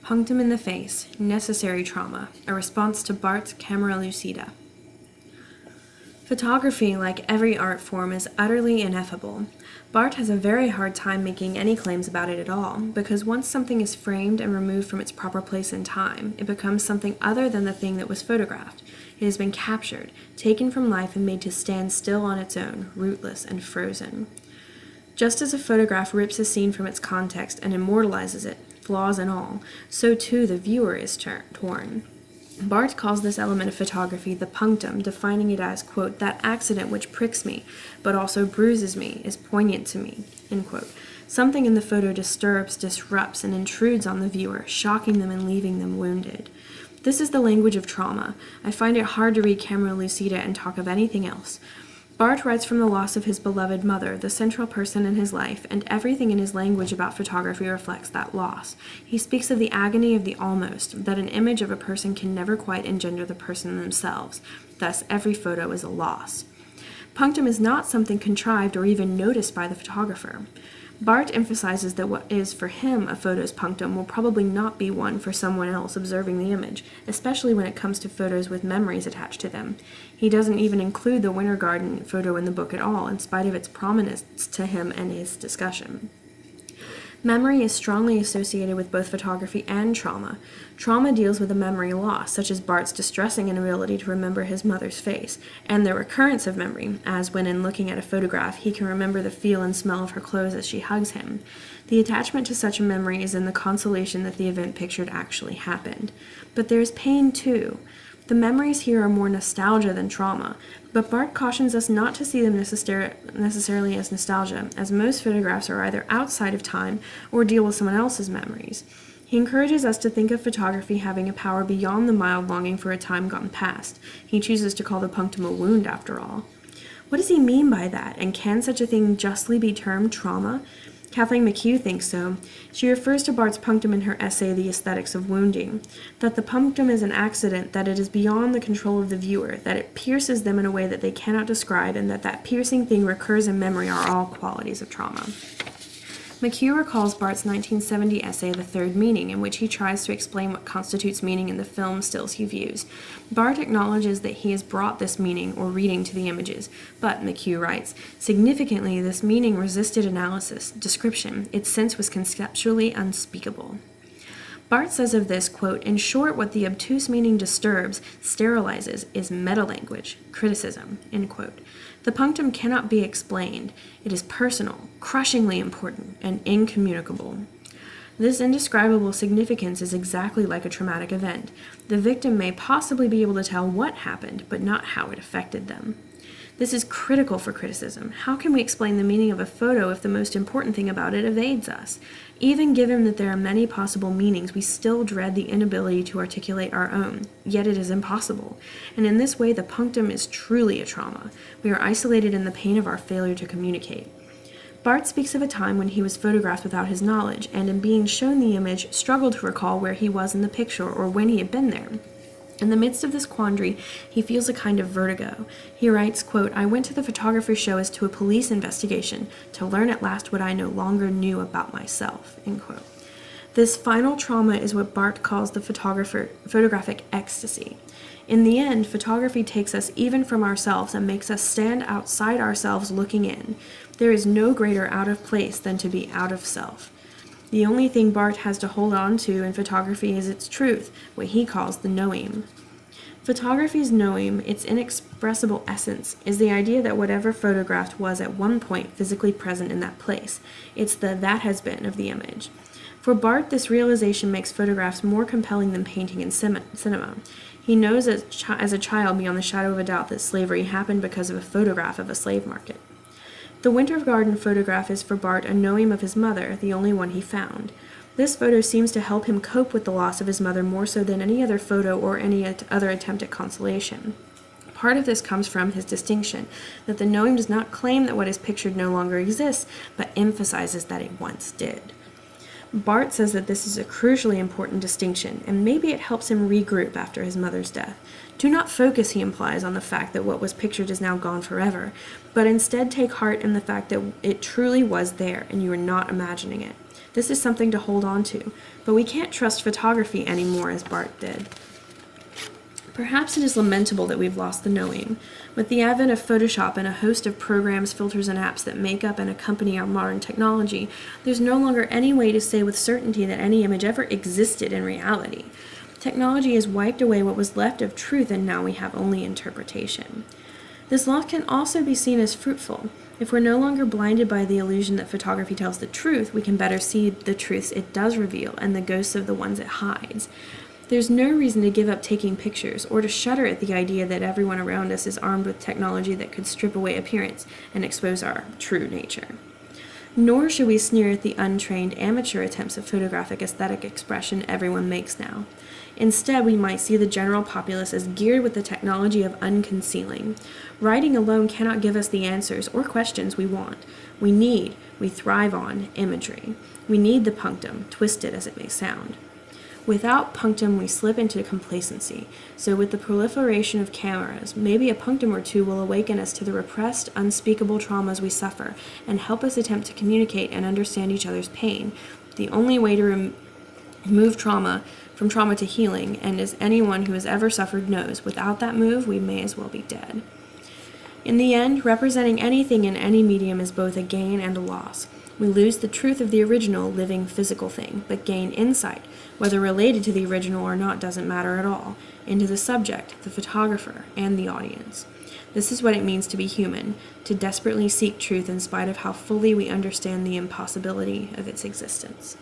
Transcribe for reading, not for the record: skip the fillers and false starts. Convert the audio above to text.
Punctum in the face, necessary trauma, a response to Barthes' camera lucida. Photography, like every art form, is utterly ineffable. Barthes has a very hard time making any claims about it at all, because once something is framed and removed from its proper place in time, it becomes something other than the thing that was photographed. It has been captured, taken from life, and made to stand still on its own, rootless and frozen. Just as a photograph rips a scene from its context and immortalizes it, flaws and all, so too the viewer is torn. Barthes calls this element of photography the punctum, defining it as, quote, that accident which pricks me, but also bruises me, is poignant to me, end quote. Something in the photo disturbs, disrupts, and intrudes on the viewer, shocking them and leaving them wounded. This is the language of trauma. I find it hard to read camera lucida and talk of anything else. Barthes writes from the loss of his beloved mother, the central person in his life, and everything in his language about photography reflects that loss. He speaks of the agony of the almost, that an image of a person can never quite engender the person themselves. Thus, every photo is a loss. Punctum is not something contrived or even noticed by the photographer. Barthes emphasizes that what is for him a photo's punctum will probably not be one for someone else observing the image, especially when it comes to photos with memories attached to them. He doesn't even include the Winter Garden photo in the book at all, in spite of its prominence to him and his discussion. Memory is strongly associated with both photography and trauma. Trauma deals with a memory loss, such as Barthes' distressing inability to remember his mother's face, and the recurrence of memory, as when in looking at a photograph he can remember the feel and smell of her clothes as she hugs him. The attachment to such a memory is in the consolation that the event pictured actually happened. But there is pain too. The memories here are more nostalgia than trauma, but Barthes cautions us not to see them necessarily as nostalgia, as most photographs are either outside of time or deal with someone else's memories. He encourages us to think of photography having a power beyond the mild longing for a time gone past. He chooses to call the punctum a wound, after all. What does he mean by that, and can such a thing justly be termed trauma? Kathleen McHugh thinks so. She refers to Barthes' punctum in her essay, The Aesthetics of Wounding, that the punctum is an accident, that it is beyond the control of the viewer, that it pierces them in a way that they cannot describe, and that piercing thing recurs in memory are all qualities of trauma. McHugh recalls Barthes' 1970 essay, The Third Meaning, in which he tries to explain what constitutes meaning in the film stills he views. Barthes acknowledges that he has brought this meaning or reading to the images, but, McHugh writes, significantly this meaning resisted analysis, description, its sense was conceptually unspeakable. Barthes says of this, quote, in short, what the obtuse meaning disturbs, sterilizes, is meta-language, criticism, end quote. The punctum cannot be explained. It is personal, crushingly important, and incommunicable. This indescribable significance is exactly like a traumatic event. The victim may possibly be able to tell what happened, but not how it affected them. This is critical for criticism. How can we explain the meaning of a photo if the most important thing about it evades us? Even given that there are many possible meanings, we still dread the inability to articulate our own, yet it is impossible. And in this way, the punctum is truly a trauma. We are isolated in the pain of our failure to communicate. Barthes speaks of a time when he was photographed without his knowledge, and in being shown the image, struggled to recall where he was in the picture or when he had been there. In the midst of this quandary, he feels a kind of vertigo. He writes, quote, I went to the photographer's show as to a police investigation to learn at last what I no longer knew about myself, end quote. This final trauma is what Barthes calls the photographic ecstasy. In the end, photography takes us even from ourselves and makes us stand outside ourselves looking in. There is no greater out of place than to be out of self. The only thing Barthes has to hold on to in photography is its truth, what he calls the noem. Photography's noem, its inexpressible essence, is the idea that whatever photographed was at one point physically present in that place. It's the that has been of the image. For Barthes, this realization makes photographs more compelling than painting and cinema. He knows as a child beyond the shadow of a doubt that slavery happened because of a photograph of a slave market. The Winter Garden photograph is for Barthes a noem of his mother, the only one he found. This photo seems to help him cope with the loss of his mother more so than any other photo or any other attempt at consolation. Part of this comes from his distinction, that the noem does not claim that what is pictured no longer exists, but emphasizes that it once did. Barthes says that this is a crucially important distinction, and maybe it helps him regroup after his mother's death. Do not focus, he implies, on the fact that what was pictured is now gone forever, but instead take heart in the fact that it truly was there, and you are not imagining it. This is something to hold on to, but we can't trust photography anymore as Barthes did. Perhaps it is lamentable that we've lost the knowing. With the advent of Photoshop and a host of programs, filters, and apps that make up and accompany our modern technology, there's no longer any way to say with certainty that any image ever existed in reality. Technology has wiped away what was left of truth, and now we have only interpretation. This loss can also be seen as fruitful. If we're no longer blinded by the illusion that photography tells the truth, we can better see the truths it does reveal and the ghosts of the ones it hides. There's no reason to give up taking pictures or to shudder at the idea that everyone around us is armed with technology that could strip away appearance and expose our true nature. Nor should we sneer at the untrained amateur attempts at photographic aesthetic expression everyone makes now. Instead, we might see the general populace as geared with the technology of unconcealing. Writing alone cannot give us the answers or questions we want. We thrive on, imagery. We need the punctum, twisted as it may sound. Without punctum, we slip into complacency. So with the proliferation of cameras, maybe a punctum or two will awaken us to the repressed, unspeakable traumas we suffer and help us attempt to communicate and understand each other's pain. The only way to remove trauma from trauma to healing, and as anyone who has ever suffered knows, without that move, we may as well be dead. In the end, representing anything in any medium is both a gain and a loss. We lose the truth of the original, living, physical thing, but gain insight, whether related to the original or not doesn't matter at all, into the subject, the photographer, and the audience. This is what it means to be human, to desperately seek truth in spite of how fully we understand the impossibility of its existence.